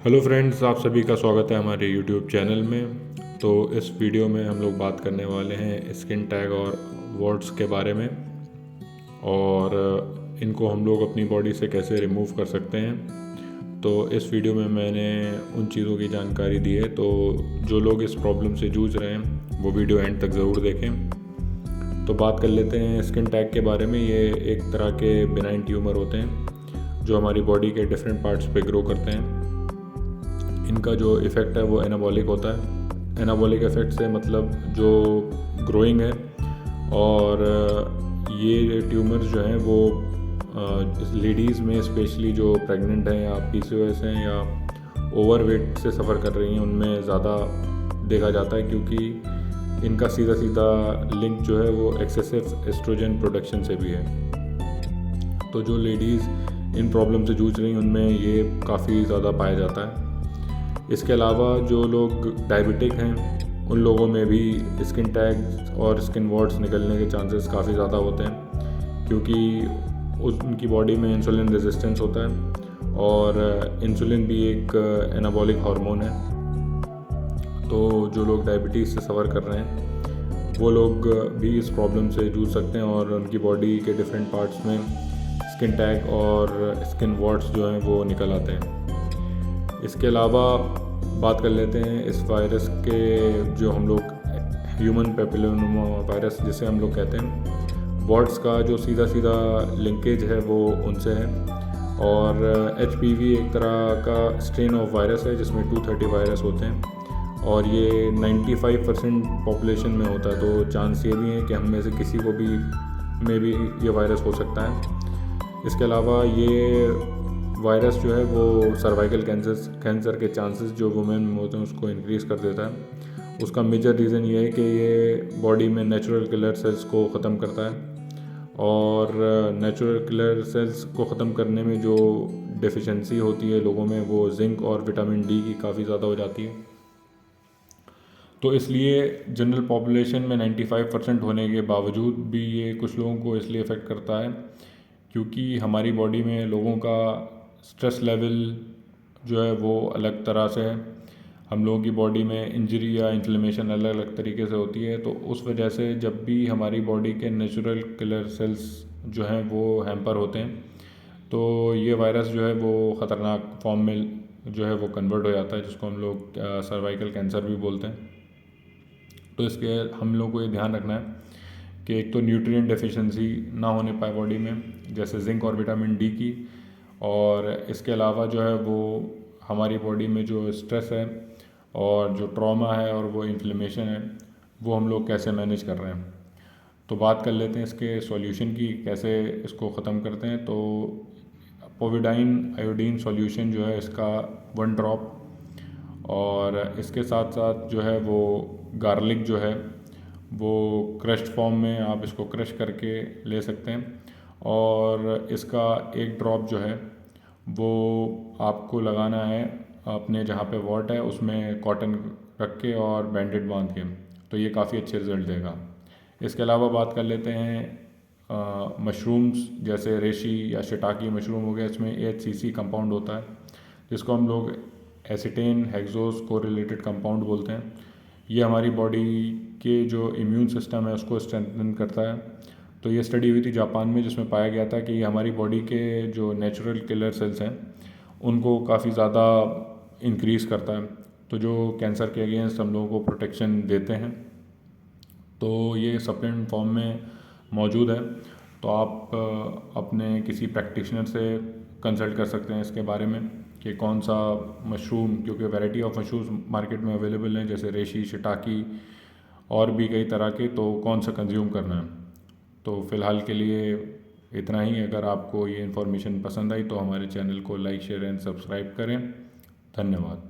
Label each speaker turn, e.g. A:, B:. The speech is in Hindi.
A: हेलो फ्रेंड्स, आप सभी का स्वागत है हमारे यूट्यूब चैनल में। तो इस वीडियो में हम लोग बात करने वाले हैं स्किन टैग और वॉर्ट्स के बारे में, और इनको हम लोग अपनी बॉडी से कैसे रिमूव कर सकते हैं। तो इस वीडियो में मैंने उन चीज़ों की जानकारी दी है, तो जो लोग इस प्रॉब्लम से जूझ रहे हैं वो वीडियो एंड तक ज़रूर देखें। तो बात कर लेते हैं स्किन टैग के बारे में। ये एक तरह के बिनाइन ट्यूमर होते हैं जो हमारी बॉडी के डिफरेंट पार्ट्स पे ग्रो करते हैं। इनका जो इफ़ेक्ट है वो एनाबॉलिक होता है। एनाबॉलिक इफ़ेक्ट से मतलब जो ग्रोइंग है, और ये ट्यूमर्स जो हैं वो लेडीज़ में स्पेशली जो प्रेग्नेंट हैं या पीसीओएस हैं या ओवरवेट से सफ़र कर रही हैं उनमें ज़्यादा देखा जाता है, क्योंकि इनका सीधा सीधा लिंक जो है वो एक्सेसिव एस्ट्रोजन प्रोडक्शन से भी है। तो जो लेडीज़ इन प्रॉब्लम से जूझ रही हैं उनमें ये काफ़ी ज़्यादा पाया जाता है। इसके अलावा जो लोग डायबिटिक हैं उन लोगों में भी स्किन टैग और स्किन वॉर्ट्स निकलने के चांसेस काफ़ी ज़्यादा होते हैं, क्योंकि उनकी बॉडी में इंसुलिन रेजिस्टेंस होता है, और इंसुलिन भी एक एनाबॉलिक हार्मोन है। तो जो लोग डायबिटीज़ से सफ़र कर रहे हैं वो लोग भी इस प्रॉब्लम से जूझ सकते हैं, और उनकी बॉडी के डिफरेंट पार्ट्स में स्किन टैग और स्किन वॉर्ट्स जो हैं वो निकल आते हैं। इसके अलावा बात कर लेते हैं इस वायरस के, जो हम लोग ह्यूमन पैपिलोमा वायरस जिसे हम लोग कहते हैं, वॉर्ट्स का जो सीधा सीधा लिंकेज है वो उनसे है। और HPV एक तरह का स्ट्रेन ऑफ वायरस है जिसमें 230 वायरस होते हैं, और ये 95% पॉपुलेशन में होता है। तो चांस ये भी है कि हम में से किसी को भी ये वायरस हो सकता है। इसके अलावा ये वायरस जो है वो सर्वाइकल कैंसर के चांसेस जो वुमेन में होते हैं उसको इंक्रीज़ कर देता है। उसका मेजर रीज़न ये है कि ये बॉडी में नेचुरल किलर सेल्स को ख़त्म करता है, और नेचुरल किलर सेल्स को ख़त्म करने में जो डेफिशिएंसी होती है लोगों में वो जिंक और विटामिन डी की काफ़ी ज़्यादा हो जाती है। तो इसलिए जनरल पॉपुलेशन में 95% होने के बावजूद भी ये कुछ लोगों को इसलिए इफ़ेक्ट करता है क्योंकि हमारी बॉडी में लोगों का स्ट्रेस लेवल जो है वो अलग तरह से है। हम लोगों की बॉडी में इंजरी या इन्फ्लेमेशन अलग अलग तरीके से होती है, तो उस वजह से जब भी हमारी बॉडी के नेचुरल किलर सेल्स जो हैं वो हैम्पर होते हैं, तो ये वायरस जो है वो ख़तरनाक फॉर्म में जो है वो कन्वर्ट हो जाता है, जिसको हम लोग सर्वाइकल कैंसर भी बोलते हैं। तो इसके हम लोग को ये ध्यान रखना है कि एक तो न्यूट्रिएंट डेफिशिएंसी ना होने पाए बॉडी में, जैसे जिंक और विटामिन डी की, और इसके अलावा जो है वो हमारी बॉडी में जो स्ट्रेस है और जो ट्रॉमा है और वो इन्फ्लेमेशन है वो हम लोग कैसे मैनेज कर रहे हैं। तो बात कर लेते हैं इसके सॉल्यूशन की, कैसे इसको ख़त्म करते हैं। तो पोविडाइन आयोडीन सॉल्यूशन जो है इसका 1 ड्रॉप, और इसके साथ साथ जो है वो गार्लिक जो है वो क्रश्ड फॉर्म में आप इसको क्रश करके ले सकते हैं, और इसका 1 ड्रॉप जो है वो आपको लगाना है अपने जहाँ पे वॉट है उसमें कॉटन रख के और बैंडेड बांध के। तो ये काफ़ी अच्छे रिज़ल्ट देगा। इसके अलावा बात कर लेते हैं मशरूम्स, जैसे रेशी या शिटाकी मशरूम हो गया। इसमें AHCC कंपाउंड होता है जिसको हम लोग एसिटेन हेक्सोस को रिलेटेड कंपाउंड बोलते हैं। ये हमारी बॉडी के जो इम्यून सिस्टम है उसको स्ट्रेंथन करता है। तो ये स्टडी हुई थी जापान में, जिसमें पाया गया था कि ये हमारी बॉडी के जो नेचुरल किलर सेल्स हैं उनको काफ़ी ज़्यादा इंक्रीज़ करता है, तो जो कैंसर के अगेंस्ट हम लोगों को प्रोटेक्शन देते हैं। तो ये सप्लीमेंट फॉर्म में मौजूद है। तो आप अपने किसी प्रैक्टिशनर से कंसल्ट कर सकते हैं इसके बारे में कि कौन सा मशरूम, क्योंकि वैरायटी ऑफ मशरूम मार्केट में अवेलेबल हैं, जैसे रेशी, शिटाकी और भी कई तरह के, तो कौन सा कंज्यूम करना है। तो फ़िलहाल के लिए इतना ही। अगर आपको ये इन्फॉर्मेशन पसंद आई तो हमारे चैनल को लाइक, शेयर एंड सब्सक्राइब करें। धन्यवाद।